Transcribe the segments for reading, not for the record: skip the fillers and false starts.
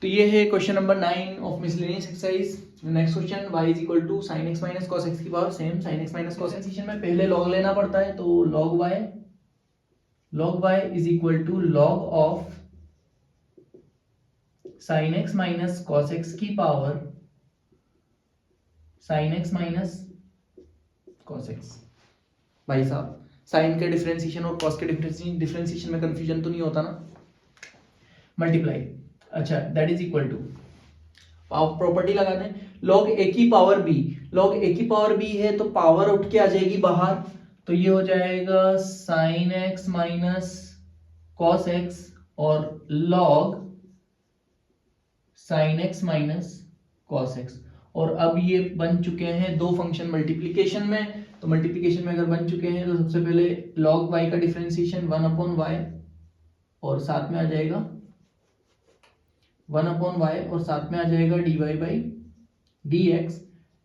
तो ये है question number 9 of miscellaneous exercise. Next question y is equal to sine x minus cos x की power same sine x minus cos x में पहले log लेना पड़ता है, तो log y is equal to log of sine x minus cos x की power sine x minus cos x. भाई साहब, साइन के डिफरेंशिएशन और कॉस के डिफरेंशिएशन में कंफ्यूजन तो नहीं होता ना? मल्टीप्लाई, अच्छा, that is equal to property लगा दें, log a की पावर b। log a की पावर b है तो पावर उठ के आ जाएगी बाहर, तो ये हो जाएगा sign x minus cos x और log sign x minus cos x. और अब ये बन चुके हैं दो फंक्शन मल्टीप्लीकेशन में, तो मल्टीप्लीकेशन में अगर बन चुके हैं तो सबसे पहले log y का डिफरेंशिएशन 1/y और साथ में आ जाएगा 1/y और साथ में आ जाएगा dy by dx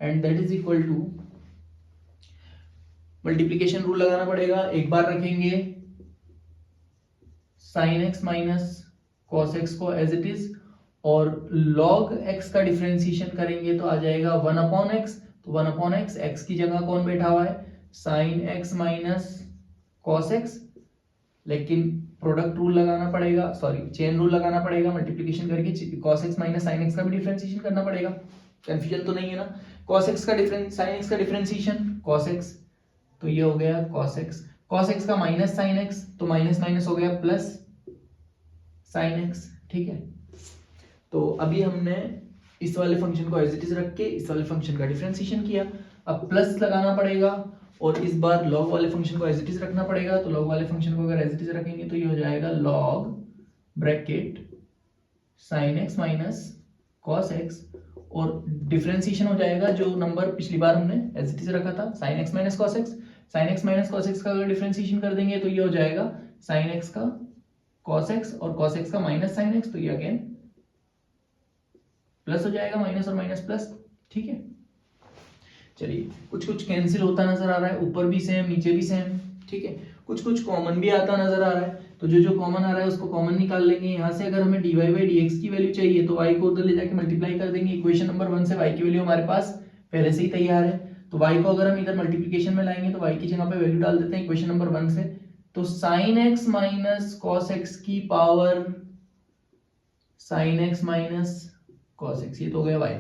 and that is equal to multiplication rule लगाना पड़ेगा। एक बार रखेंगे sine x minus cos x को एज इट इज और log x का डिफरेंशिएशन करेंगे तो आ जाएगा 1/x। तो 1/x, x की जगह कौन बैठा हुआ है? Sign x minus cos x, लेकिन प्रोडक्ट रूल लगाना पड़ेगा, सॉरी चेन रूल लगाना पड़ेगा। मल्टीप्लीकेशन करके cos x minus sine x का भी डिफरेंशिएशन करना पड़ेगा। कंफ्यूजन तो नहीं है ना? कॉस एक्स का डिफरेंस साइन एक्स का डिफरेंशिएशन कॉस एक्स, तो ये हो गया कॉस एक्स का माइनस साइन एक्स, तो माइनस माइनस हो गया प्लस साइन एक्स। ठीक है, तो अभी हमने इस वाले फंक्शन को एज इट इज रख के इस वाले फंक्शन का डिफरेंशिएशन किया। अब प्लस लगाना पड़ेगा और इस बार log वाले फंक्शन को एज इट इज रखना पड़ेगा। तो log वाले फंक्शन को अगर एज इट इज रखेंगे तो ये हो जाएगा log bracket sign x minus cos x और डिफरेंशिएशन हो जाएगा जो नंबर पिछली बार हमने एज इट इज रखा था, sign x minus cos x. Sign x minus cos x का अगर डिफरेंशिएशन कर देंगे तो ये हो जाएगा साइन एक्स का कॉस एक्स और कॉस एक्स का माइनस साइन एक्स, तो ये अगेन प्लस हो जाएगा, माइनस और माइनस प्लस। ठीक है, चलिए कुछ कुछ कैंसिल होता नजर आ रहा है, ऊपर भी सेम नीचे भी सेम। ठीक है, कुछ कुछ कॉमन भी आता नजर आ रहा है, तो जो जो कॉमन आ रहा है उसको कॉमन निकाल लेंगे। यहाँ से अगर हमें dy बाई dx की वैल्यू चाहिए तो y को उधर ले जाके मल्टीप्लाई कर देंगे। इक्वेशन नंबर 1 से y की वैल्यू हमारे पास पहले से ही तैयार है, तो y को अगर हम इधर मल्टीप्लीकेशन में लाएंगे तो y की जगह पे वैल्यू डाल देते हैं इक्वेशन नंबर 1 से। तो sine x minus cos x की power sine x minus cos x, ये तो हो गया y।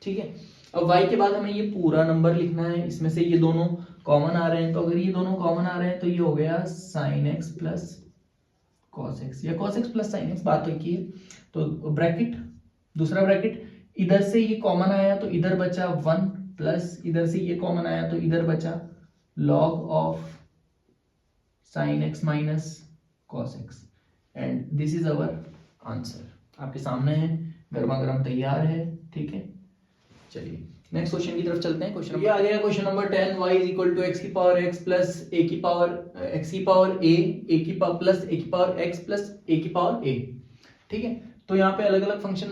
ठीक है, अब y के बाद हमें ये पूरा नंबर लिखना है, इसमें से ये दोनों कॉमन आ रहे हैं, तो अगर ये दोनों कॉमन आ रहे हैं तो ये हो गया sine x plus cos x या cos x plus sine x, बात तो की है। तो ब्रैकेट, दूसरा ब्रैकेट, इधर से ये कॉमन आया तो इधर बचा 1 प्लस इधर से ये कॉमन आया तो इधर बचा log of sine x minus cos x and this is our answer. आपके सामने है, गर्मा गर्म तैयार है। ठीक है, चलिए नेक्स्ट क्वेश्चन की तरफ चलते हैं। क्वेश्चन ये आ गया question number 10, y is equal to x की पावर x प्लस a की पावर x की पावर a की पावर प्लस a की पावर x प्लस a की पावर a। ठीक है, तो यहाँ पे अलग अलग फंक्शन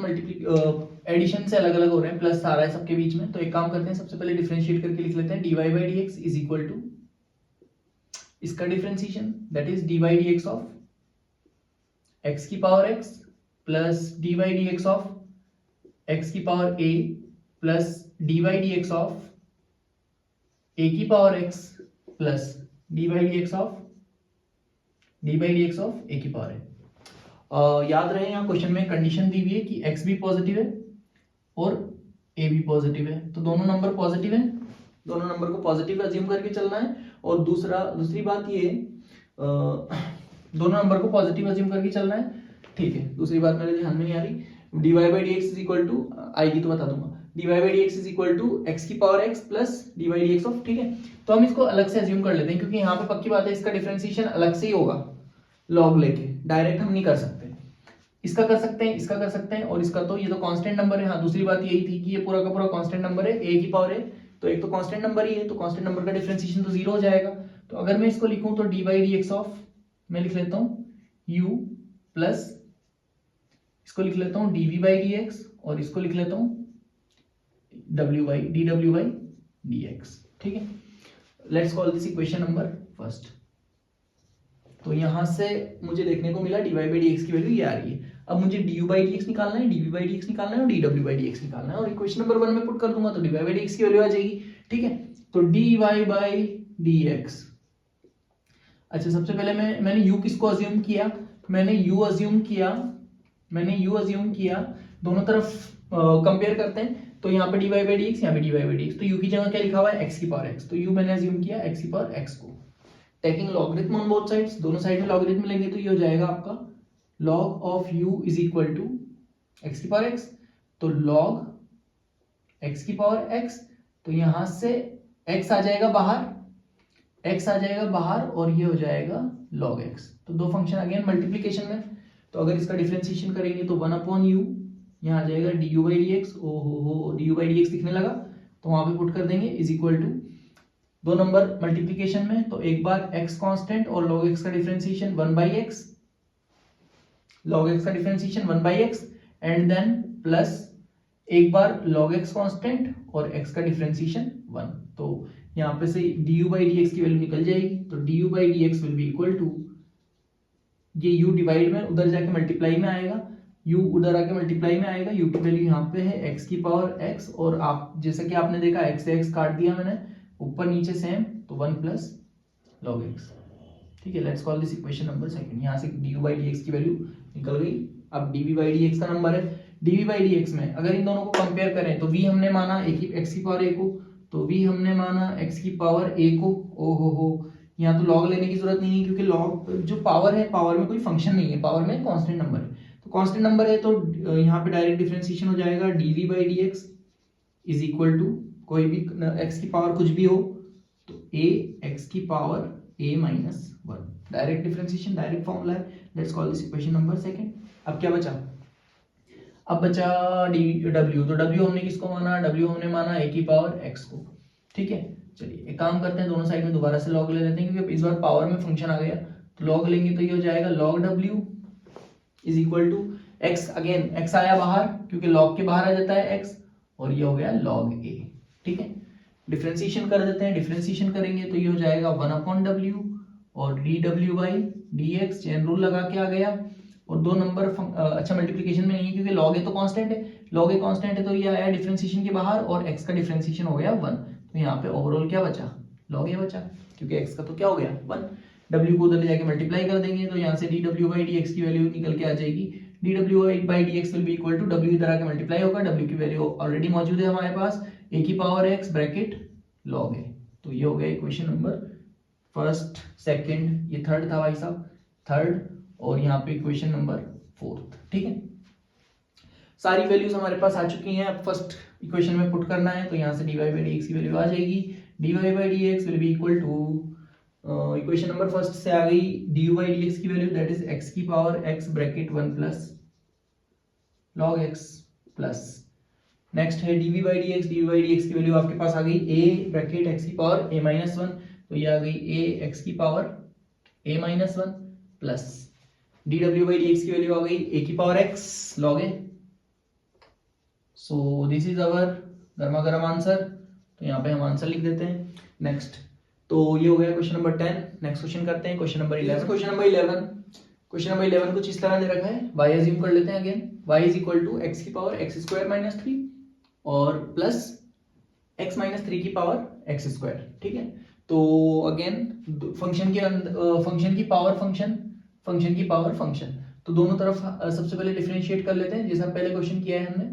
एडिशन से अलग अलग हो रहे हैं, प्लस आ रहा है सबके बीच में। तो एक काम करते हैं, सबसे पहले डिफरेंशिएट करके लिख लेते हैं dy by dx is equal to इसका differentiation that is dy dx of x की power x plus dy dx of x की power a plus dy dx of a की power x plus dy dx of a की power a। याद रहे यहाँ question में condition दी हुई है कि x भी पॉजिटिव है और a भी पॉजिटिव है, तो दोनों नंबर पॉजिटिव है, दोनों नंबर को पॉजिटिव अज्यूम करके चलना है। और दूसरी बात ये दोनों नंबर को पॉजिटिव अज्यूम करके चलना है। ठीक है, दूसरी बात मेरे ध्यान में नहीं आ रही, dy by dx is equal to आएगी तो बता दूंगा, dy by dx is equal to x की power x plus dy dx of. ठीक है, तो हम इसको अलग से अज्यूम कर लेते हैं क्योंकि यहाँ पे पक्की बात है इसका डिफरेंशिएशन अलग से ही होगा, log लेके डायरेक्ट हम नहीं कर सकते। इसका कर सकते हैं, इसका कर सकते हैं और इसका, तो ये तो कांस्टेंट नंबर है। हाँ, दूसरी बात यही थी कि ये पूरा का पूरा कांस्टेंट नंबर है, a की पावर है, तो एक तो कांस्टेंट नंबर ही है, तो कांस्टेंट नंबर का डिफरेंशिएशन तो 0 हो जाएगा। तो अगर मैं इसको लिखूं तो dy dx ऑफ, मैं लिख लेता हूं u प्लस इसको लिख लेता हूं dv बाई dx और इसको लिख लेता हूं dw बाई dx। ठीक है, let's call this equation number first. तो यहां से मुझे देखने को मिला dy बाई dx की वैल्यू ये आ रही है। अब मुझे du by dx निकालना है, dv by dx निकालना है और dw by dx निकालना है और इक्वेशन नंबर 1 में पुट कर दूंगा तो dy by dx की वैल्यू आ जाएगी। ठीक है, तो dy by dx। अच्छा, सबसे पहले मैंने u किसको अज्यूम किया, मैंने u अज्यूम किया, दोनों तरफ कंपेयर करते हैं। तो यहाँ पे dy by dx, यहाँ पे dy by dx, तो u की जगह क्या लिखा हुआ है x की पावर x, तो u मैंने अज्यूम किया x की पावर x को। Taking logarithm on both sides, दोनों साइड में लॉगरिथम लेंगे तो ये हो जाएगा आपका log of u is equal to x की पावर x, तो log x की पावर x, तो यहां से x आ जाएगा बाहर और ये हो जाएगा log x। तो दो फंक्शन अगेन मल्टीप्लीकेशन में, तो अगर इसका डिफरेंशिएशन करेंगे तो 1 अपॉन u, यहाँ आ जाएगा du by dx, ओहो du by dx दिखने लगा तो वहां पे पुट कर देंगे इज इक्वल टू, दो नंबर मल्टीप्लीकेशन में तो एक बार x कांस्टेंट और log x का differentiation 1 by x, log x का differentiation 1 by x and then plus एक बार log x कांस्टेंट और x का डिफरेंशिएशन 1, तो यहाँ पे से du by dx की वैल्यू निकल जाएगी, तो du by dx will be equal to, ये u डिवाइड में उधर जाके मल्टीप्लाई में आएगा, u उधर आके मल्टीप्लाई में आएगा, u की वैल्यू यहाँ पे है x की पावर x और आप जैसा कि आपने देखा x से x काट दिया मैंने, ऊपर नीचे सेम, तो 1 प्लस log x। ठीक है, let's call this equation number second. यहाँ से du by dx की वैल्यू निकल गई। अब dv by dx का नंबर है, dv by dx में अगर इन दोनों को कंपेयर करें तो v हमने माना x की पावर a को, तो v हमने माना x की पावर a को, ओहो यहाँ तो log लेने की जरूरत नहीं है क्योंकि log जो पावर है, पावर में कोई फंक्शन नहीं है, पावर में कांस्टेंट नंबर है, तो कांस्टेंट नंबर है तो यहाँ पे डायरेक्ट डिफरेंशिएशन हो जाएगा dv by dx is equal to, कोई भी x की पावर कुछ भी हो तो a x की power a minus 1, direct differentiation, direct formula है। Let's call this equation number second. अब क्या बचा, अब बचा w, तो w हमने किसको माना, w हमने माना a की पावर x को। ठीक है, चलिए एक काम करते हैं, दोनों साइड में दोबारा से log ले लेते हैं क्योंकि इस बार पावर में फंक्शन आ गया, तो log लेंगे तो ये हो जाएगा log w is equal to x, again x आया बाहर क्योंकि log के बाहर आ जाता है x, और ये हो गया log a। ठीक है, डिफरेंशिएशन कर देते हैं, डिफरेंशिएशन करेंगे तो ये हो जाएगा 1 अपॉन w और dw by dx, chain rule लगा के आ गया, और दो नंबर अच्छा मल्टीप्लिकेशन में नहीं है क्योंकि log a तो कांस्टेंट है, log a कांस्टेंट है तो ये आया डिफरेंशिएशन के बाहर और x का डिफरेंशिएशन हो गया 1, तो यहाँ पे ओवरऑल क्या बचा, log a बचा क्योंकि x का तो क्या हो गया 1, w को उधर ले जाके मल्टीप्लाई कर देंगे तो यहाँ से dw by dx की वैल्यू निकल के आ जाएगी, dw by dx will be equal to, w इधर आके मल्टीप्लाई होगा, w की वैल्यू ऑलरेडी मौजूद है हमारे पास, a की power x bracket log a, तो ये हो गया इक्वेशन नंबर फर्स्ट, सेकंड, ये थर्ड था भाई साहब, थर्ड, और यहाँ पे इक्वेशन नंबर फोर्थ। ठीक है, सारी वैल्यूज हमारे पास आ चुकी हैं, अब फर्स्ट इक्वेशन में पुट करना है तो यहाँ से dy by dx की वैल्यू आ जाएगी, dy by dx will be equal to, equation number first से आ गई du by dx की वैल्यू दैट इज x की power x bracket 1 plus log x plus, next है dv by dx की वैल्यू आपके पास आ गई a ब्रैकेट x की पावर a माइनस 1, तो ये आ गई a x की power a minus 1 plus dw by dx की वैल्यू आ गई a की power x log a। So this is अवर गर्मा गर्म आंसर, तो यहाँ पे हम आंसर लिख देते हैं। नेक्स्ट, तो ये हो गया क्वेश्चन नंबर 10। नेक्स्ट क्वेश्चन करते हैं क्वेश्चन नंबर 11। क्वेश्चन नंबर 11 कुछ इस तरह दे रखा है, y अज्यूम कर लेते हैं again, y is equal to x की पावर x स्क्वायर माइनस 3 और प्लस x माइनस 3 की पावर x स्क्वायर। ठीक है, तो अगेन फंक्शन की पावर फंक्शन, तो दोनों तरफ सबसे पहले डिफरेंशिएट कर लेते हैं जैसा पहले क्वेश्चन किया है हमने,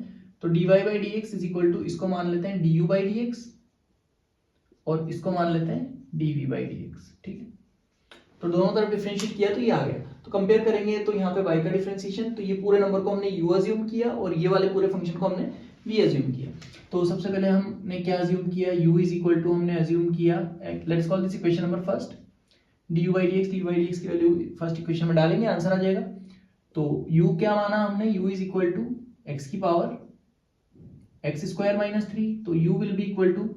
तो dy by dx is equal to, इसको मान लेते हैं du by dx और इसको मान लेते हैं dv by dx। ठीक है, तो दोनों तरफ डिफरेंशिएट किया तो ये आ गया, तो कंपेयर करेंगे तो यहाँ पे y का डिफरेंशिएशन, तो ये पूरे नंबर को हमने u अज्यूम किया और ये वाले पूरे फंक्शन को हमने v अज्यूम किया। तो सबसे पहले हमने क्या अज्यूम किया, u इज इक्वल टू हमने अज्यूम किया, let's call this equation number first, du by dx की वैल्यू फर्स्ट इक्वेशन में डालेंगे, आंसर आ जाएगा। तो u क्या माना हमने, u is equal to x की पावर x स्क्वायर माइनस 3, तो u will be equal to,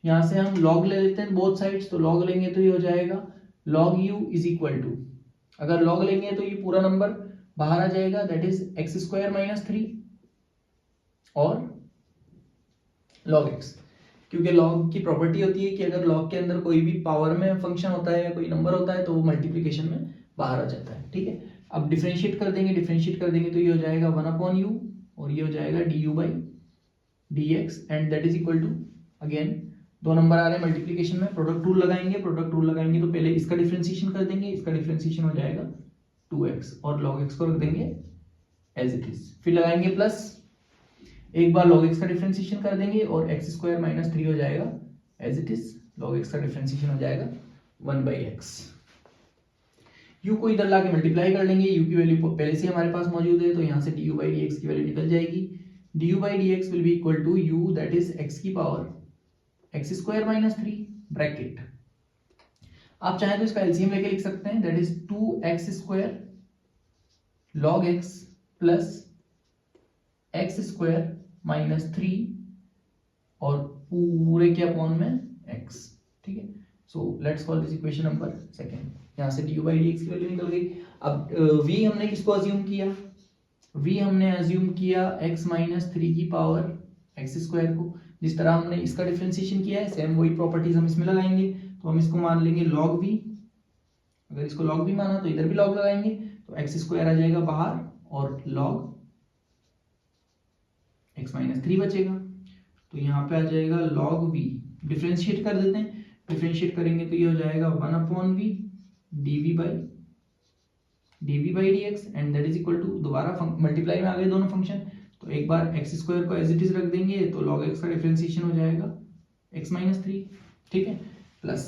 यहाँ से हम log ले लेते हैं बोथ साइड्स, तो log लेंगे तो ये हो जाएगा log u is equal to, अगर log लेंगे तो ये पूरा नंबर बाहर आ जाएगा that is x square minus 3 और log x, क्योंकि log की प्रॉपर्टी होती है कि अगर log के अंदर कोई भी पावर में फंक्शन होता है या कोई नंबर होता है तो वो मल्टीप्लिकेशन में बाहर आ जाता है। ठीक है, अब डिफरेंशिएट कर देंगे तो ये हो जाएगा 1/u और ये हो जाएगा du/dx and that is equal to, again 2 number आ रहे हैं मल्टीप्लीकेशन में, प्रोडक्ट रूल लगाएंगे तो पहले इसका डिफरेंशिएशन कर देंगे, इसका डिफरेंशिएशन हो जाएगा 2x और log x को रख देंगे एज इट इज, फिर लगाएंगे प्लस, एक बार log x का डिफरेंशिएशन कर देंगे और x² - 3 हो जाएगा as it is, log x का डिफरेंशिएशन हो जाएगा 1/x। u को इधर लाके मल्टीप्लाई कर लेंगे, u की वैल्यू पहले से हमारे पास मौजूद है तो यहाँ से du/dx की वैल्यू निकल जाएगी, du/dx will be equal to u that is x की पावर x² - 3 ब्रैकेट, आप चाहें तो इसका एलसीएम लेके लिख सकते हैं, that is 2x² log x plus x² - 3 और पूरे के अपॉन में x, ठीक है। So let's call this equation number second, यहाँ से du/dx की वैल्यू निकल गई। अब v हमने किसको अज्यूम किया, v हमने अज्यूम किया x - 3 की पावर x² को, जिस तरह हमने इसका डिफरेंशिएशन किया है सेम वही प्रॉपर्टीज हम इसमें लगाएंगे, तो हम इसको मान लेंगे log v, अगर इसको log v माना तो इधर भी log लगाएंगे तो x² आ जाएगा बाहर और log x - 3 बचेगा, तो यहाँ पे आ जाएगा log v, डिफरेंशिएट कर देते हैं, डिफरेंशिएट करेंगे तो ये हो जाएगा 1/v dv/dx and that is equal to, दोबारा मल्टीप्लाई में आ गए दोनों फंक्शन, तो एक बार x² को एज इट इज रख देंगे तो log x का डिफरेंशिएशन हो जाएगा x - 3, ठीक है, प्लस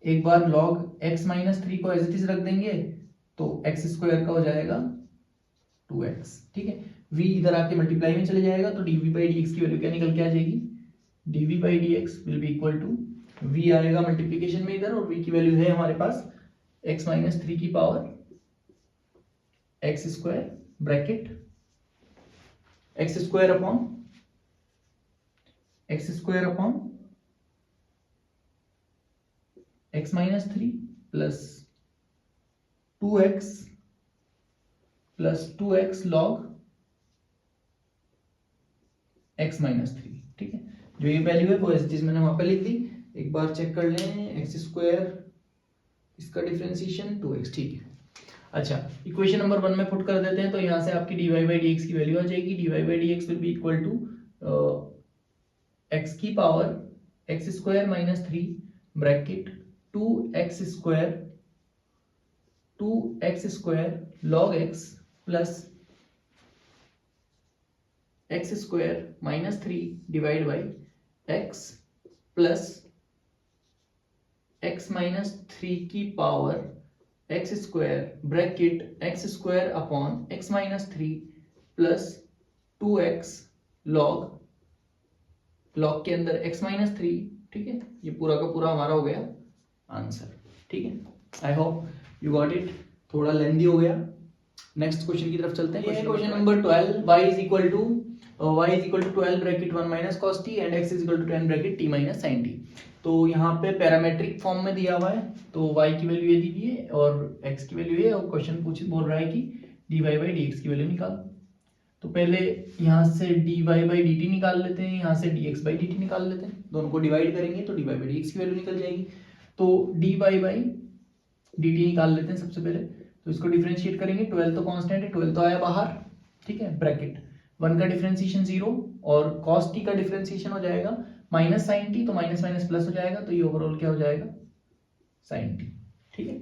एक बार log x - 3 को एज इट इज रख देंगे तो x² का हो जाएगा 2x, ठीक है, v इधर आके मल्टीप्लाई में चले जाएगा तो dv/dx की वैल्यू क्या निकल के आ जाएगी, dv/dx will be equal to, v आएगा मल्टीप्लिकेशन में इधर और v की वैल्यू है हमारे पास x - 3 की power x² bracket x² upon x - 3 plus 2x log x - 3, ठीक है, जो ये वैल्यू है वो एज इट इज मैंने वहां पे लिख दी, एक बार चेक कर लें, x², इसका डिफरेंशिएशन 2x, ठीक है। अच्छा, इक्वेशन नंबर 1 में पुट कर देते हैं तो यहाँ से आपकी dy/dx की वैल्यू आ जाएगी, dy/dx will be equal to x की power x² - 3 bracket 2x² log x plus x² - 3 divide by x plus x - 3 की power x² bracket x² upon x - 3 plus 2x log के अंदर x - 3, ठीक है, ये पूरा का पूरा हमारा हो गया आंसर, ठीक है। I hope you got it, थोड़ा लेंथी हो गया। नेक्स्ट क्वेश्चन की तरफ चलते हैं, question number 12, y is equal to 12 bracket 1 - cos t and x is equal to 10 bracket t - sin t। तो यहाँ पे पैरामेट्रिक फॉर्म में दिया हुआ है, तो y की वैल्यू ये दी हुई है और x की वैल्यू ये, और क्वेश्चन बोल रहा है कि dy/dx की वैल्यू निकाल। तो पहले यहाँ से dy/dt निकाल लेते हैं, यहाँ से dx/dt निकाल लेते हैं, दोनों को डिवाइड करेंगे तो dy/dx की वैल्यू निकल जाएगी। तो dy/dt निकाल लेते हैं सबसे पहले, तो इसको डिफरेंशिएट करेंगे, 12 तो कांस्टेंट है, 12 तो आया बाहर, ठीक है, ब्रैकेट 1 का डिफरेंशिएशन 0 और cos t का डिफरेंशिएशन हो जाएगा माइनस sin t, तो माइनस माइनस प्लस हो जाएगा, तो ये ओवरऑल क्या हो जाएगा sin t, ठीक है।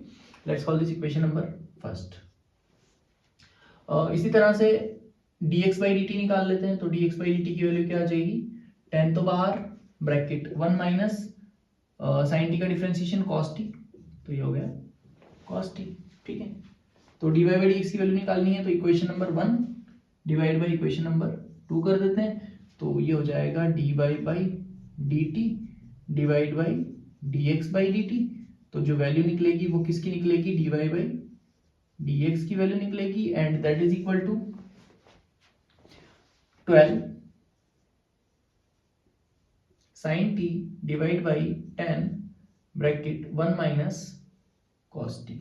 Let's call this equation number first. इसी तरह से dx/dt निकाल लेते हैं, तो dx/dt की वैल्यू क्या आ जाएगी, 10 तो बाहर ब्रैकेट 1 माइनस sin t का डिफरेंशिएशन cos t, तो ये हो गया cos t, ठीक है। तो dy/dx की वैल्यू निकालनी है, तो equation number 1 divide by equation number 2 कर देते हैं, तो ये हो जाएगा dy/dt डिवाइड बाई dx/dt। तो जो वैल्यू निकलेगी वो किसकी निकलेगी, dy/dx की वैल्यू निकलेगी and that is equal to 12 sin t divide by 10 bracket 1 minus cos t,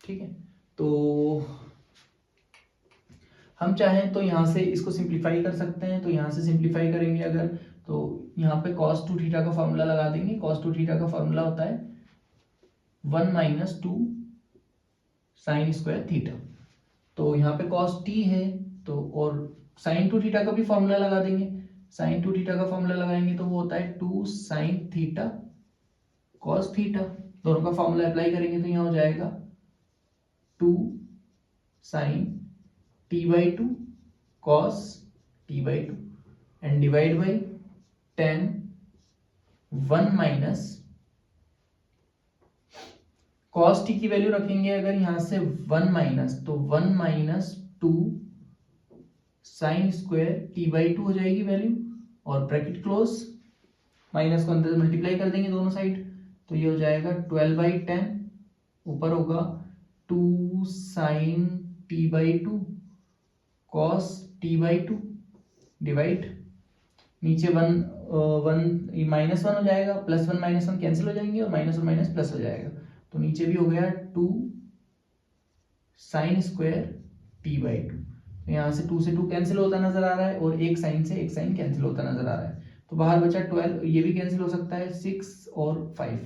ठीक है। तो हम चाहें तो यहाँ से इसको सिंप्लीफाई कर सकते हैं, तो यहाँ से सिंप्लीफाई करेंगे अगर, तो यहाँ पे cos 2 थीटा का फॉर्मूला लगा देंगे। cos 2 थीटा का फॉर्मूला होता है 1 माइनस 2 साइन स्क्वायर थीटा। तो यहाँ पे कॉस टी है, तो और साइन टू थीटा का भी फॉर्मूला लगा देंगे। साइन टू थीटा का फॉर्मूला लगाएंगे तो वो होता है 2 साइन थीटा कॉस थीटा। दोनों का फॉर्मूला अप्लाई करेंगे तो यहाँ हो जाएगा 2 sine t by two cos t by two and divide by 10 1 minus cos t की वैल्यू रखेंगे अगर यहां से 1 माइनस, तो 1 minus 2 sine square t by two हो जाएगी वैल्यू, और ब्रैकेट क्लोज, माइनस को अंदर मल्टीप्लाई कर देंगे दोनों साइड, तो ये हो जाएगा 12/10, ऊपर होगा 2 sine t by two cos t by two divide, नीचे 1 -1 हो जाएगा, +1 -1 कैंसिल हो जाएंगे और माइनस और माइनस प्लस हो जाएगा, तो नीचे भी हो गया 2 sine square t by to. यहाँ से 2 से 2 कैंसिल होता नजर आ रहा है और एक साइन से एक साइन कैंसिल होता नजर आ रहा है, तो बाहर बचा 12, ये भी कैंसिल हो सकता है 6 और 5,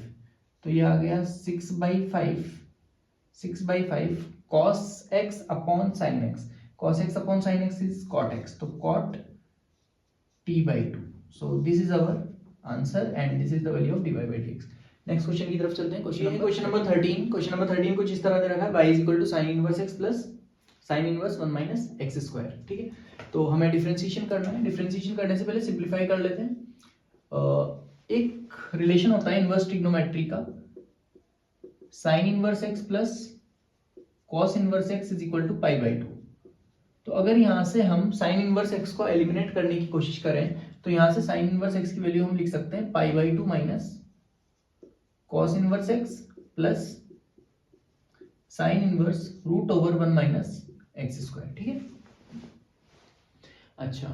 तो ये आ गया 6/5 cos x upon sine x. Cos x upon sine x is cot x, तो cot t by two. So this is our answer and this is the value of dy by dx। Next question की तरफ चलते हैं। Question number 13। Question number 13 कुछ इस तरह दे रखा है, y equal to sine inverse x plus sine inverse 1 minus x square. ठीक है, तो हमें डिफरेंशिएशन करना है। डिफरेंशिएशन करने से पहले सिंप्लीफाई कर लेते हैं। एक रिलेशन होता है इनवर्स ट्रिग्नोमेट्री का, sine inverse x plus cos inverse x is equal to pi by two. तो अगर यहाँ से हम साइन इनवर्स x को एलिमिनेट करने की कोशिश करें तो यहाँ से साइन इनवर्स x की वैल्यू हम लिख सकते हैं pi by two minus cos inverse x plus sine inverse √1 minus x square. ठीक है, अच्छा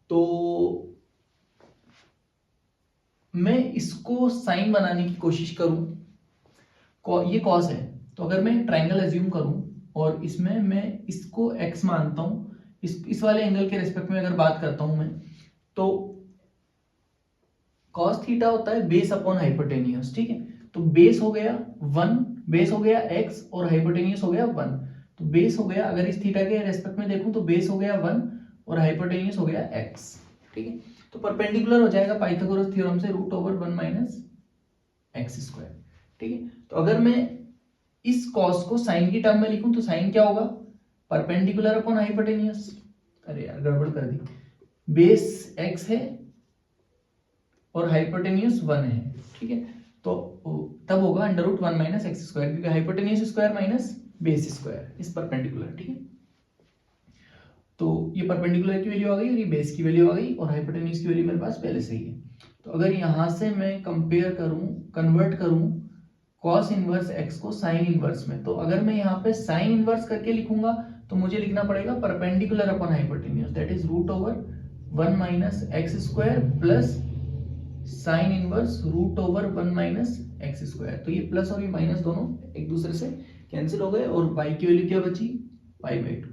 तो मैं इसको साइन बनाने की कोशिश करूं, ये कॉस है, तो अगर मैं ट्रायंगल एज्यूम करूं और इसमें मैं इसको x मानता हूं, इस वाले एंगल के रेस्पेक्ट में अगर बात करता हूं मैं, तो cos थीटा होता है बेस अपॉन हाइपोटेनियस। ठीक है, तो बेस हो गया 1, बेस हो गया x और हाइपोटेनियस हो गया 1, तो बेस हो गया, अगर इस थीटा के रेस्पेक्ट में देखूं तो बेस हो गया 1 और हाइपोटेनियस हो गया x। ठीक है, तो परपेंडिकुलर हो जाएगा पाइथागोरस थ्योरम से √1 माइनस एक्स स्क्वायर। ठीक है, तो अगर मैं इस कॉस को साइन की टर्म में लिखूं तो साइन क्या होगा, परपेंडिकुलर अपॉन हाइपोटेनियस। अरे यार गड़बड़ कर दी, बेस x है और हाइपोटेनियस 1 है। ठीक है, तो तब होगा √1 माइनस एक्स स्क्वायर, क्योंकि hypotenuse square minus base square इस परपेंडिकुलर। ठीक है, तो ये परपेंडिकुलर की वैल्यू आ गई और ये बेस की वैल्यू आ गई और हाइपोटेनियस की वैल्यू मेरे पास पहले से ही है। तो अगर यहां से मैं कंपेयर करूं, कन्वर्ट करूं कॉस इनवर्स x को साइन इनवर्स में, तो अगर मैं यहाँ पे साइन इनवर्स करके लिखूंगा तो मुझे लिखना पड़ेगा perpendicular upon hypotenuse, that is √1 minus x square plus sine inverse √1 minus x square. तो ये प्लस और ये माइनस दोनों एक दूसरे से कैंसिल हो गए और y की वैल्यू क्या बची, पाई बाई टू।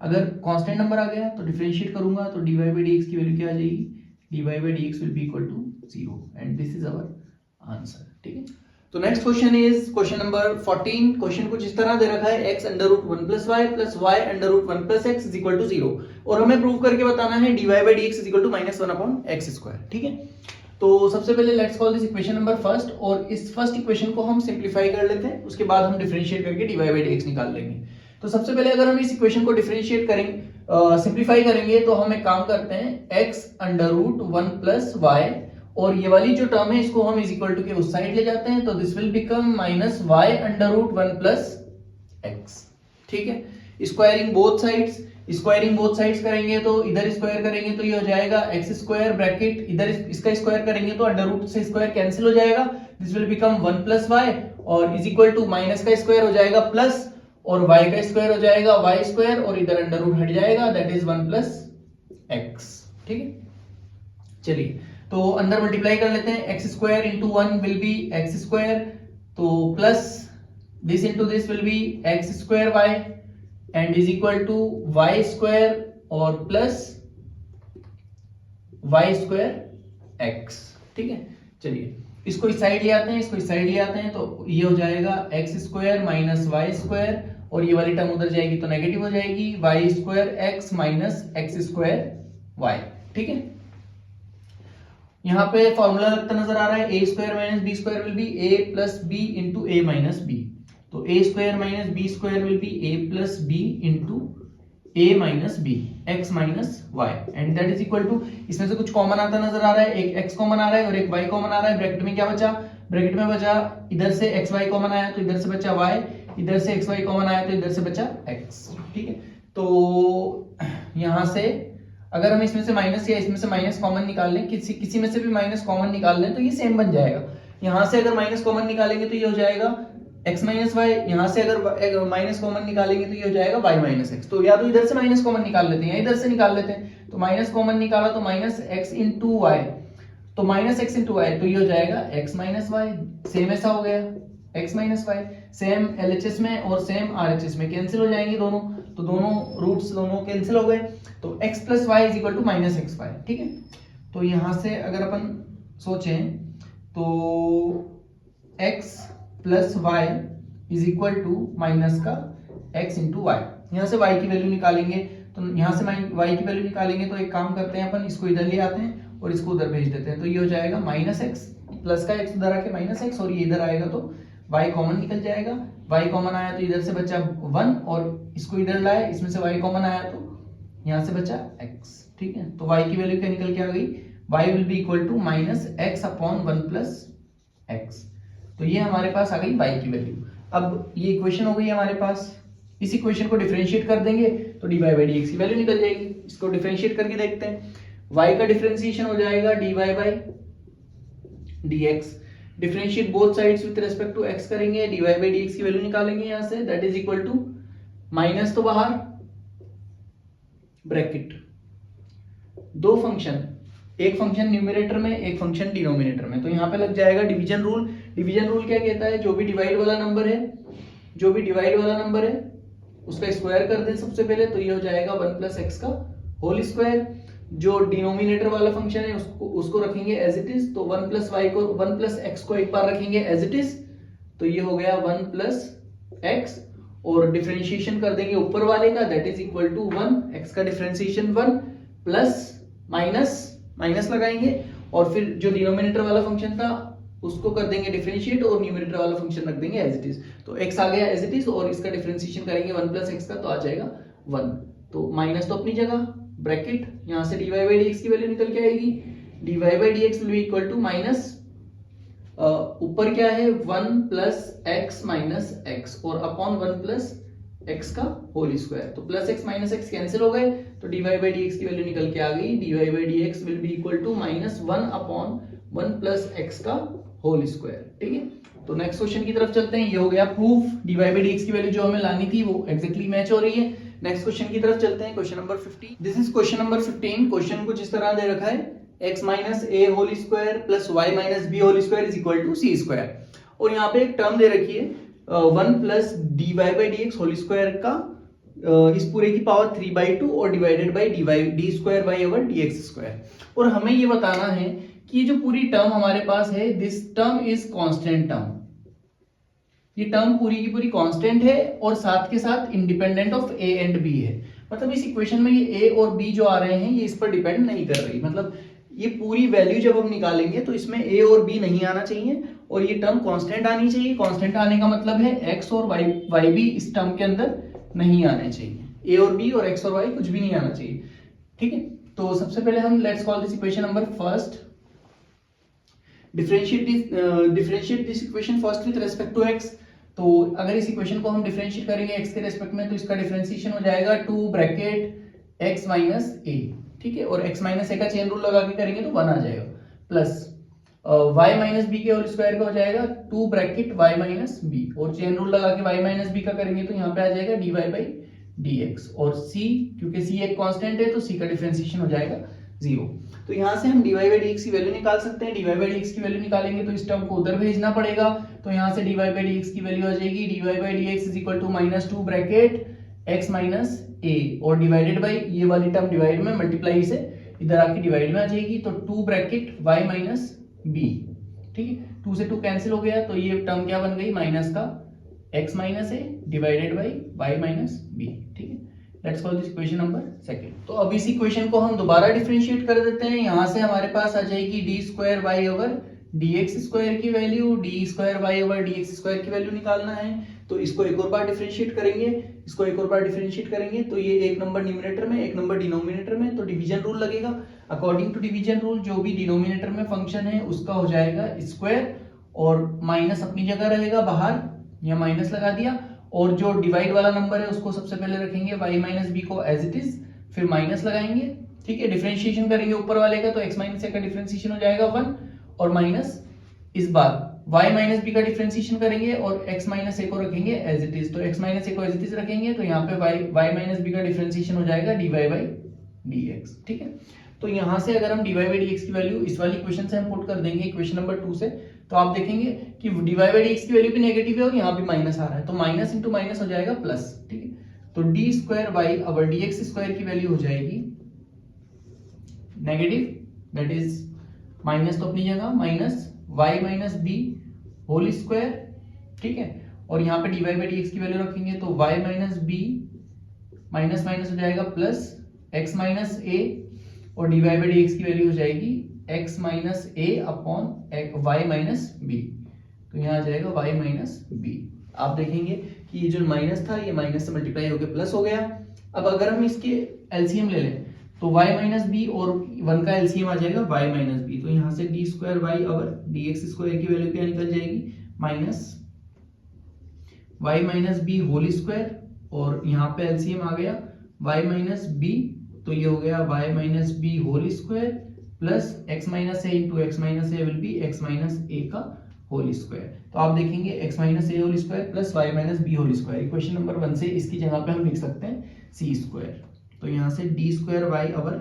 अगर कांस्टेंट नंबर आ गया तो डिफरेंशिएट करूंगा तो dy by dx की वैल्यू क्या आ जाएगी, dy by dx will be equal to 0 and this is our answer. ठीक है, तो next question is question number 14। क्वेश्चन कुछ इस तरह दे रखा है, x √1 + y + y √1 + x is equal to 0 और हमें प्रूव करके बताना है dy by dx is equal to -1/x²। ठीक है, तो सबसे पहले let's call this equation number first, और इस फर्स्ट इक्वेशन को हम सिंप्लीफाई कर लेते हैं, उसके बाद हम डिफरेंशिएट करके dy by dx निकाल लेंगे। तो सबसे पहले अगर हम इस इक्वेशन को डिफरेंशिएट करेंगे, सिंप्लीफाई करेंगे, तो हम एक काम करते हैं x √1 + y, और ये वाली जो टर्म है इसको हम इज इक्वल टू के उस साइड ले जाते हैं, तो this will become -y √1 + x। ठीक है, squaring both sides, squaring both sides करेंगे तो इधर स्क्वायर करेंगे तो ये हो जाएगा x² ब्रैकेट, इधर इसका स्क्वायर करेंगे तो √ से स्क्वायर कैंसिल हो जाएगा, दिस विल बिकम 1 + y और इज इक्वल टू माइनस का स्क्वायर हो जाएगा प्लस और y का स्क्वायर हो जाएगा y² और इधर √ हट जाएगा, दैट इज 1 + x। ठीक है, चलिए तो अंदर मल्टीप्लाई कर लेते हैं, x² × 1 विल बी x², तो plus this into this will be x² y and is equal to y² और प्लस y² x। ठीक है, चलिए इसको इस साइड ले आते हैं, इसको इस साइड ले आते हैं, तो ये हो जाएगा x square minus y square, और ये वाली टर्म उधर जाएगी तो नेगेटिव हो जाएगी, y square x minus x square y. ठीक है, यहाँ पे फॉर्मूला लगता नजर आ रहा है, a square minus b square will be a plus b into a minus b. तो a square minus b square will be a plus b into a minus b x minus y, and that is equal to, इसमें से कुछ common आता नजर आ रहा है, एक एक्स कॉमन आ रहा है और एक वाई कॉमन आ रहा है। ब्रैकेट में क्या बचा, ब्रैकेट में बचा, इधर से एक्स वाई कॉमन आया तो इधर से बचा वाई, इधर से एक्स वाई कॉमन आया तो इधर से बचा एक्स। ठीक है, तो यहां से अगर हम इसमें से माइनस या इसमें से माइनस कॉमन निकाल लें, किसी में से भी माइनस कॉमन निकाल लें तो ये सेम बन जाएगा। यहां से अगर माइनस कॉमन निकालेंगे तो ये हो जाएगा x माइनस वाई, यहां से अगर माइनस कॉमन निकालेंगे तो ये हो जाएगा y माइनस एक्स। तो या तो इधर से माइनस कॉमन निकाल लेते हैं या इधर से निकाल लेते हैं। तो माइनस कॉमन निकाला तो माइनस एक्स इंटू वाई, तो माइनस एक्स इंटू वाई, तो ये हो जाएगा x माइनस वाई, सेम ऐसा हो गया x minus y. Same LHS में और सेम RHS में कैंसिल हो जाएंगे दोनों, तो दोनों रूट्स दोनों कैंसिल हो गए, तो x plus y is equal to minus x y. ठीक है, तो यहां से अगर अपन सोचें तो x plus y is equal to minus का x इंटू वाई। यहाँ से y की वैल्यू निकालेंगे, तो यहाँ से y की वैल्यू निकालेंगे तो एक काम करते हैं अपन, इसको इधर ले आते हैं और इसको उधर भेज देते हैं, तो ये हो जाएगा माइनस एक्स, प्लस का x उधर आके माइनस एक्स, और ये इधर आएगा तो y कॉमन निकल जाएगा। y कॉमन आया तो इधर से बचा 1 और इसको इधर लाए, इसमें से y कॉमन आया तो यहाँ से बचा x। ठीक है, तो y की वैल्यू क्या निकल के आ गई, y will be equal to minus x upon 1 plus x. तो ये हमारे पास आ गई y की वैल्यू। अब ये इक्वेशन हो गई हमारे पास, इस इक्वेशन को डिफरेंशिएट कर देंगे तो dy बाई dx की वैल्यू निकल जाएगी। इसको डिफरेंशिएट करके देखते हैं, y का डिफरेंशिएशन हो जाएगा dy by dx, differentiate both sides with respect to x करेंगे, dy बाई dx की वैल्यू निकालेंगे यहां से, that is equal to minus तो बाहर ब्रैकेट, दो फंक्शन, एक फंक्शन न्यूमरेटर में एक फंक्शन डिनोमिनेटर में, तो यहाँ पे लग जाएगा डिवीजन रूल। डिवीजन रूल क्या कहता है, जो भी डिवाइड वाला नंबर है, जो भी डिवाइड वाला नंबर है उसका स्क्वायर कर दें सबसे पहले, तो ये हो जाएगा 1 प्लस एक्स का होल स्क्वायर। जो डिनोमिनेटर वाला फंक्शन है उसको रखेंगे एज इट इज, तो 1 प्लस वाई को 1 प्लस एक्स को एक बार रखेंगे एज इट इज, तो ये हो गया 1 प्लस एक्स, और डिफरेंशिएशन कर देंगे ऊपर वाले का, that is equal to 1, x का डिफरेंशिएशन 1 प्लस माइनस लगाएंगे, और फिर जो डिनोमिनेटर वाला फंक्शन था उसको कर देंगे डिफरेंशिएट और न्यूमरेटर वाला फंक्शन रख देंगे एज इट इज। तो x आ गया एज इट इज और इसका डिफरेंशिएशन करेंगे 1 प्लस एक्स का, तो आ जाएगा 1। तो माइनस तो अपनी जगह, ब्रैकेट, यहाँ से dy बाई dx की वैल्यू निकल के आएगी, dy by dx will be equal to minus, ऊपर क्या है 1 प्लस एक्स माइनस एक्स और अपॉन 1 प्लस x का होल स्क्वायर, तो plus x minus x cancel हो गए, तो dy बाई dx की वैल्यू निकल के आ गई, dy by dx will be equal to minus 1 upon 1 plus x का होल स्क्वायर। ठीक है, तो नेक्स्ट क्वेश्चन की तरफ चलते हैं। ये हो गया प्रूफ, dy बाई dx की वैल्यू जो हमें लानी थी वो एग्जैक्टली मैच हो रही है। नेक्स्ट क्वेश्चन की तरफ चलते हैं, question number 15। This is question number 15। Question कुछ इस तरह दे रखा है, x minus a whole square plus y minus b whole square is equal to c square, और यहाँ पे एक टर्म दे रखी है 1 plus dy by dx whole square का इस पूरे की पावर 3/2 और divided by d square by over dx square, और हमें ये बताना है कि ये जो पूरी टर्म हमारे पास है, this term is constant term, ये टर्म पूरी की पूरी कांस्टेंट है और साथ के साथ independent of a and b है। मतलब इस इक्वेशन में ये a और b जो आ रहे हैं ये इस पर डिपेंड नहीं कर रही, मतलब ये पूरी वैल्यू जब हम निकालेंगे तो इसमें a और b नहीं आना चाहिए और ये टर्म कांस्टेंट आनी चाहिए। कांस्टेंट आने का मतलब है x और y भी इस टर्म के अंदर नहीं आने चाहिए, a और b और x और y कुछ भी नहीं आना चाहिए। ठीक है, तो सबसे पहले हम let's call this equation number first, differentiate this equation first with respect to x। तो अगर इस इक्वेशन को हम डिफरेंशिएट करेंगे x के रिस्पेक्ट में, तो इसका डिफरेंशिएशन हो जाएगा 2 ब्रैकेट x माइनस a, ठीक है, और x माइनस a का चेन रूल लगा के करेंगे तो 1 आ जाएगा, प्लस y माइनस b के होल स्क्वायर का हो जाएगा 2 ब्रैकेट y माइनस b, और चेन रूल लगा के y माइनस b का करेंगे तो यहाँ पे आ जाएगा dy बाई dx, और c, क्योंकि c एक कांस्टेंट है तो c का डिफरेंशिएशन हो जाएगा 0। तो यहाँ से हम dy बाई dx की वैल्यू निकाल सकते हैं। dy बाई dx की वैल्यू निकालेंगे तो इस टर्म को उधर भेजना पड़ेगा, तो यहाँ से dy बाई dx की वैल्यू आ जाएगी dy by dx is equal to minus 2 bracket x minus a, और डिवाइडेड बाई ये वाली टर्म डिवाइड में मल्टीप्लाई से इधर आके डिवाइड में आ जाएगी, तो 2 ब्रैकेट y माइनस b, ठीक है, 2 से 2 कैंसिल हो गया, तो ये टर्म क्या बन गई, माइनस का x minus a divided by y minus b. ठीक है, let's call this equation number second. तो अब इस इक्वेशन को हम दोबारा डिफरेंशिएट कर देते हैं। यहाँ से हमारे पास आ जाएगी d square y over d x square की value, d square y over d x square की वैल्यू निकालना है। तो इसको एक और बार डिफरेंशिएट करेंगे, इसको एक और बार डिफरेंशिएट करेंगे, तो ये एक नंबर न्यूमरेटर में, एक नंबर डिनोमिनेटर में, तो डिवीजन रूल लगेगा। अकॉर्डिंग टू डिवीजन रूल जो भी डिनोमिनेटर में फंक्शन है उसका हो जाएगा स्क्वायर, और माइनस अपनी जगह रहेगा बाहर, या माइनस लगा दिया, और जो डिवाइड वाला नंबर है उसको सबसे पहले रखेंगे y माइनस बी को एज इट इज, फिर माइनस लगाएंगे। ठीक है, डिफरेंशिएशन करेंगे ऊपर वाले का, तो x माइनस ए का डिफरेंशिएशन हो जाएगा 1, और माइनस इस बार y माइनस बी का डिफरेंशिएशन करेंगे और x माइनस ए को रखेंगे एज इट इज। तो x माइनस ए को एज इट इज रखेंगे, तो यहाँ पे y माइनस बी का डिफरेंशिएशन हो जाएगा dy बाई dx। ठीक है, तो यहाँ से अगर हम dy बाई dx की वैल्यू इस वाली इक्वेशन से हम पुट कर देंगे इक्वेशन नंबर 2 से, तो आप देखेंगे कि dy बाई dx की वैल्यू भी नेगेटिव है और यहाँ भी माइनस आ रहा है, तो माइनस इंटू माइनस हो जाएगा प्लस। ठीक है, तो d square by over dx square की वैल्यू हो जाएगी नेगेटिव, दैट इज माइनस तो अपनी जगह, minus y minus B whole square. ठीक है, और यहाँ पे dy बाई dx की वैल्यू रखेंगे, तो y minus b minus minus हो जाएगा प्लस x माइनस ए, और dy बाई dx की वैल्यू हो जाएगी x minus a upon y minus b, तो यहाँ आ जाएगा y माइनस बी। आप देखेंगे कि ये जो माइनस था ये माइनस से मल्टीप्लाई होकर प्लस हो गया। अब अगर हम इसके एलसीएम ले लें तो y माइनस बी और 1 का एलसीएम आ जाएगा y माइनस बी, तो यहाँ से d square y over d x square की वैल्यू क्या निकल जाएगी, minus y minus B whole square, और यहाँ पे एलसीएम आ गया y माइनस बी, तो ये हो गया y minus B whole square plus x minus a into x minus a will be x minus a का होल स्क्वायर। तो आप देखेंगे x minus a whole square plus y minus B whole square, equation number 1 से इसकी जगह पे हम लिख सकते हैं c स्क्वायर। तो यहाँ से d square y over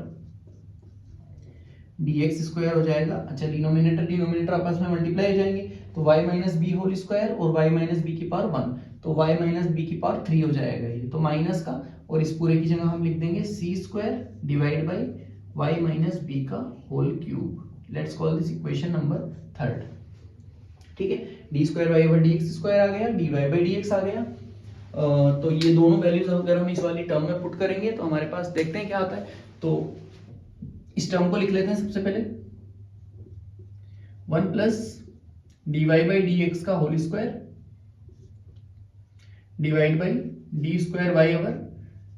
d x square हो जाएगा। अच्छा, डिनोमिनेटर डिनोमिनेटर आपस में मल्टीप्लाई हो जाएंगे, तो y minus B whole square और y माइनस बी की पावर 1, तो y माइनस बी की पावर 3 हो जाएगा ये, तो माइनस का, और इस पूरे की जगह हम लिख देंगे c square divide by y minus B का whole cube. Let's call this equation number 3। ठीक है, d square y over d x square आ गया, d y by d x आ गया। तो ये दोनों वैल्यूज अगर हम इस वाली टर्म में पुट करेंगे तो हमारे पास देखते हैं क्या आता है। तो इस टर्म को लिख लेते हैं सबसे पहले, 1 plus d y by d x का whole square divide by d square y over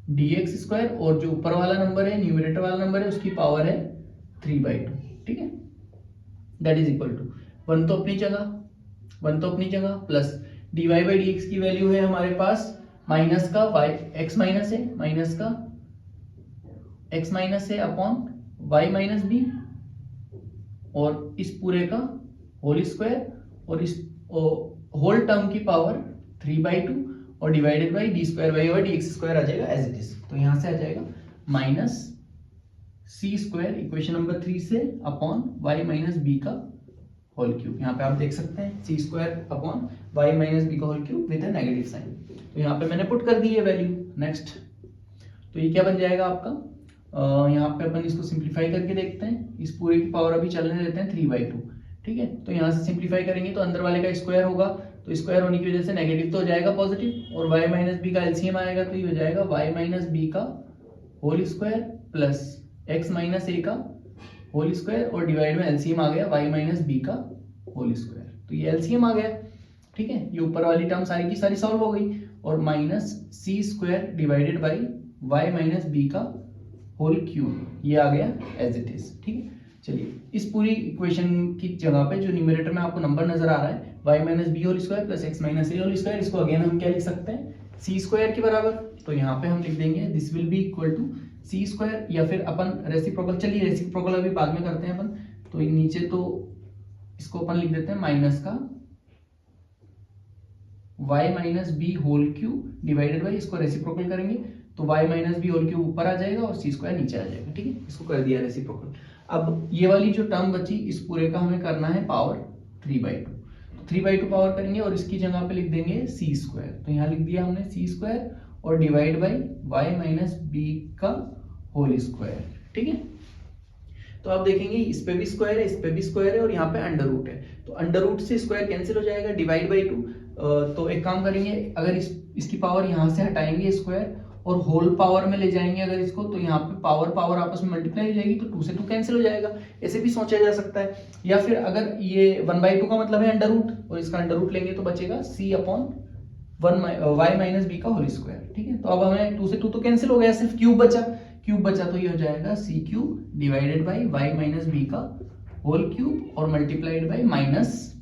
d x square, और जो ऊपर वाला नंबर है न्यूमरेटर वाला नंबर है उसकी पावर है 3/2। ठीक है, दैट इज इक्वल टू 1 तो अपनी जगह plus d y by d x की वैल्यू है हमारे पास माइनस का y x माइनस है, माइनस का x माइनस है अपॉन y माइनस बी, और इस पूरे का होल स्क्वायर, और इस होल टर्म की पावर 3/2, और divided by d square y over d x square आ जाएगा एज इट इज। तो यहां से आ जाएगा minus c square equation number 3 से अपॉन y माइनस बी का होल क्यूब। यहाँ पे आप देख सकते हैं c square upon y minus B का whole cube with a negative sign. तो यहाँ पे मैंने पुट कर दी है वैल्यू। नेक्स्ट, तो ये क्या बन जाएगा आपका, यहाँ पे अपन इसको सिंप्लीफाई करके देखते हैं। इस पूरे की पावर अभी चलने देते हैं 3/2। ठीक है, तो यहाँ से सिंप्लीफाई करेंगे तो अंदर वाले का स्क्वायर होगा, तो स्क्वायर होने की वजह से नेगेटिव तो हो जाएगा पॉजिटिव, और y माइनस बी का एलसीएम आएगा, तो ये हो जाएगा y माइनस बी का whole square plus x minus a का होल स्क्वायर, और डिवाइड में एलसीएम आ गया y माइनस बी का होल स्क्वायर। तो ये एलसीएम आ गया। ठीक है, ये ऊपर वाली टर्म सारी की सारी सॉल्व हो गई, और minus c square divided by y minus B का होल क्यूब, ये आ गया एज इट इज। ठीक है, चलिए इस पूरी इक्वेशन की जगह पे जो न्यूमरेटर में आपको नंबर नजर आ रहा है y minus B whole square plus x minus a whole square, इसको अगेन हम क्या लिख सकते हैं सी स्क्वायर के बराबर। तो यहाँ पे हम लिख देंगे this will be equal to c square, या फिर अपन रेसिप्रोकल, चलिए रेसिप्रोकल अभी बाद में करते हैं अपन। तो नीचे तो इसको अपन लिख देते हैं माइनस का y minus B whole cube divided by, इसको रेसिप्रोकल करेंगे तो y minus B whole cube ऊपर आ जाएगा और सी स्क्वायर नीचे आ जाएगा। ठीक है, इसको कर दिया रेसिप्रोकल। अब ये वाली जो टर्म बची इस पूरे का हमें करना है पावर 3/2। 3/2 पावर करेंगे और इसकी जगह पे लिख देंगे सी स्क्वायर। तो यहाँ लिख दिया हमने सी स्क्वायर और divide by y minus B का होल स्क्वायर। ठीक है, तो आप देखेंगे इस पे भी स्क्वायर है, इस पे भी स्क्वायर है और यहाँ पे अंडर रूट है, तो अंडर रूट से स्क्वायर कैंसिल हो जाएगा, डिवाइड बाई 2। तो एक काम करेंगे, अगर इसकी पावर यहाँ से हटाएंगे स्क्वायर और होल पावर में ले जाएंगे अगर इसको, तो यहाँ पे पावर पावर आपस में मल्टीप्लाई हो जाएगी, तो 2 से 2 कैंसिल हो जाएगा। ऐसे भी सोचा जा सकता है। या फिर अगर ये 1/2 का मतलब है अंडर रूट और इसका अंडर रूट लेंगे तो बचेगा c upon y minus B का होल स्क्वायर। ठीक है, तो अब हमें 2 से 2 तो कैंसिल हो गया, सिर्फ क्यूब बचा, तो ये हो जाएगा c cube divided by y minus B का होल क्यूब और multiplied by minus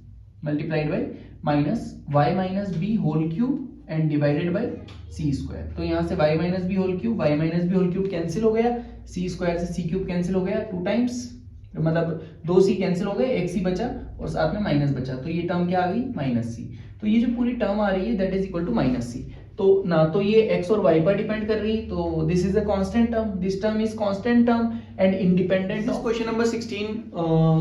y minus B whole cube and divided by C square. तो यहाँ से y minus B whole cube cancel हो गया, सी स्क्वायर से सी क्यूब कैंसिल हो गया 2 टाइम्स, मतलब 2c कैंसिल हो गए, एक c बचा और साथ में माइनस बचा, तो ये टर्म क्या आ गई माइनस c। तो ये जो पूरी टर्म आ रही है that is equal to minus c। तो ना तो ये x और y पर डिपेंड कर रही, तो this is a constant term, this term is constant term and independent of. Question number 16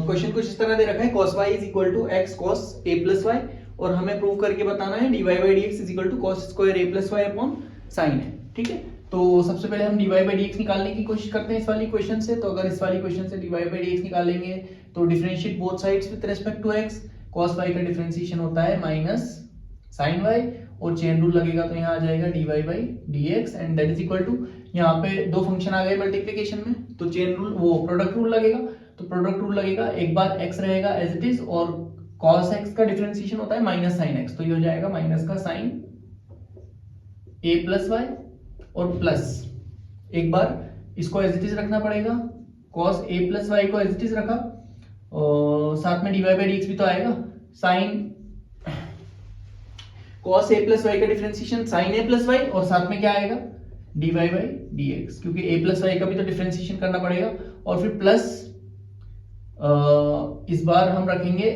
question कुछ इस तरह दे रखा है, cos y is equal to x cos a plus y, और हमें प्रूव करके बताना है dy by dx is equal to cos square a plus y upon sin है। ठीक है, तो सबसे पहले हम dy by dx निकालने की कोशिश करते हैं इस वाली क्वेश्चन से। तो अगर इस वाली क्वेश्चन से dy by dx निकालेंगे तो differentiate both sides with respect to x, cos y का डिफरेंशिएशन होता है माइनस sin y, और चेन रूल लगेगा तो यहाँ आ जाएगा dy by dx and that is equal to, यहाँ पे दो फंक्शन आ गए मल्टीप्लिकेशन में, तो चेन रूल वो प्रोडक्ट रूल लगेगा, तो प्रोडक्ट रूल लगेगा, एक बार x रहेगा एज इट इज और cos x का डिफरेंशिएशन होता है माइनस sin x, तो ये हो जाएगा माइनस का sin a प्लस y और प्लस एक बार इसको एज इट इज रखना पड़ेगा, cos a प्लस y को एज इट इज रखा और साथ में dy by dx भी तो आएगा, sin cos a plus y का differentiation sin a plus y और साथ में क्या आएगा dy by dx, क्योंकि a प्लस y का भी तो डिफरेंशिएशन करना पड़ेगा, और फिर प्लस इस बार हम रखेंगे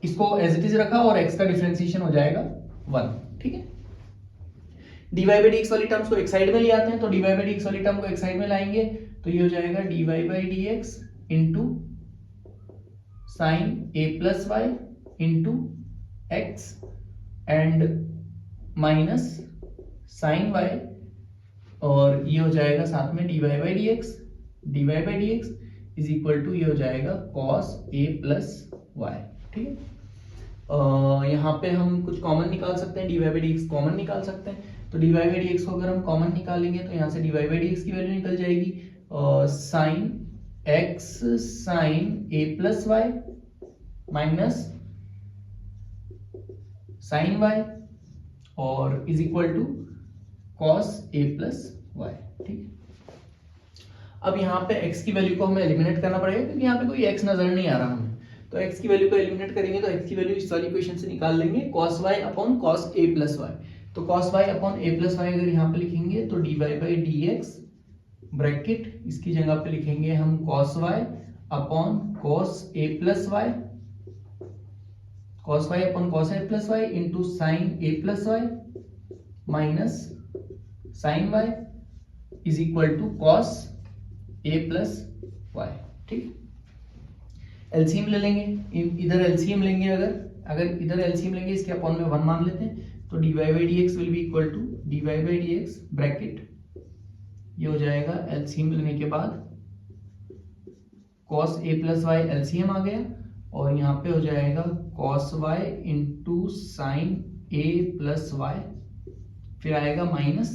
इसको एज इट इज रखा और x का डिफरेंशिएशन हो जाएगा 1। ठीक है, dy by dx वाली टर्म्स को एक साइड में ले आते हैं, तो dy by dx वाली टर्म को एक साइड में लाएंगे तो ये हो जाएगा dy by dx into sin a plus y into x and minus sin y, और ये हो जाएगा साथ में dy by dx is equal to ये हो जाएगा cos a प्लस y। ठीक है, यहाँ पे हम कुछ कॉमन निकाल सकते हैं, dy by dx कॉमन निकाल सकते हैं, तो dy by dx को अगर हम कॉमन निकालेंगे तो यहाँ से dy by dx की वैल्यू निकल जाएगी sin x sin a plus y minus sin y और is equal to cos a plus y। ठीक है, अब यहाँ पे x की वैल्यू को हमें एलिमिनेट करना पड़ेगा क्योंकि यहाँ पे कोई x नजर नहीं आ रहा हमें, तो x की वैल्यू को एलिमिनेट करेंगे तो x की वैल्यू इस वाली इक्वेशन से निकाल लेंगे, cos y upon cos a plus y। तो cos y upon a plus y अगर यहाँ पे लिखेंगे तो dy by dx ब्रैकेट इसकी जगह पे लिखेंगे हम cos y upon cos a plus y, cos y upon cos a plus y into sin a plus y minus sin y is equal to cos a plus y। ठीक, LCM ले लेंगे, इधर LCM लेंगे, अगर इधर LCM लेंगे इसके upon में 1 मान लेते हैं, तो dy by dx will be equal to dy by dx bracket ये हो जाएगा एलसीएम लेने के बाद cos a plus y LCM आ गया और यहाँ पे हो जाएगा cos y into sine a plus y, फिर आएगा माइनस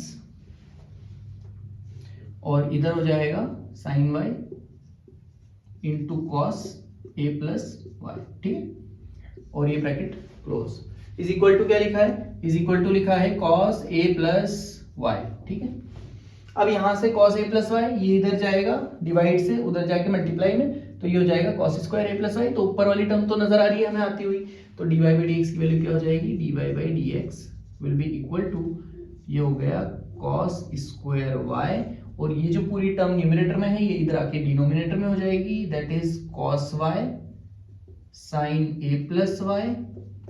और इधर हो जाएगा sin y into cos a plus y। ठीक है, और ये bracket close is equal to क्या लिखा है, इज इक्वल टू लिखा है cos a प्लस y। ठीक है, अब यहां से cos a प्लस y ये इधर जाएगा डिवाइड से उधर जाके मल्टीप्लाई में, तो ये हो जाएगा cos square a plus y, तो ऊपर वाली टर्म तो नजर आ रही है हमें आती हुई, तो dy by dx की वैल्यू क्या हो जाएगी, dy by dx will be equal to ये हो गया cos स्क्वायर y, और ये जो पूरी टर्म न्यूमरेटर में है ये इधर आके डिनोमिनेटर में हो जाएगी, that is cos y sin a plus y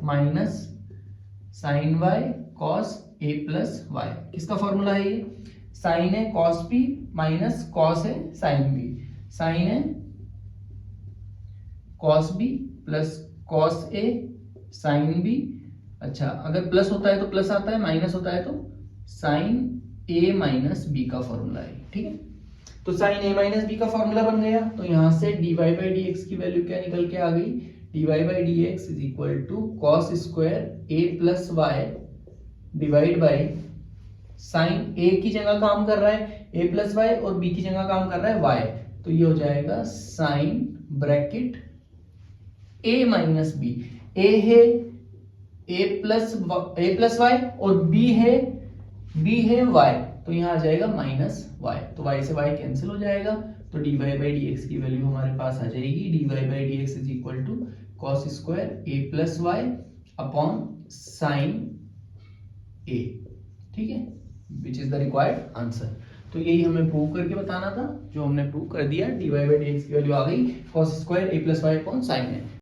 minus sin y cos a plus y। किसका फॉर्मूला है ये, sin है cos b माइनस cos है sin b, sin है cos b plus cos a sin b। अच्छा, अगर plus होता है तो प्लस आता है, माइनस होता है तो sin a माइनस b का फॉर्मूला है। ठीक है, तो साइन ए माइनस बी का फॉर्मूला बन गया, तो यहां से dy बाई डी एक्स की वैल्यू क्या निकल के आ गई, dy by d x is equal to cos square a plus y divide by sine a की जगह काम कर रहा है ए प्लस वाई और बी की जगह काम कर रहा है वाई, तो ये हो जाएगा sine bracket a minus b. A है ए प्लस वाई और बी है वाई, तो यहाँ आ जाएगा माइनस वाई, तो वाई से वाई कैंसिल हो जाएगा, तो dy बाई डी एक्स की वैल्यू हमारे पास आ जाएगी dy by d x is equal to cos square a plus y upon sine a, ठीक है, which is the required answer. तो यही हमें प्रूव करके बताना था, जो हमने प्रूव कर दिया, dy बाई डी एक्स की वैल्यू आ गई cos square a plus y upon sine A.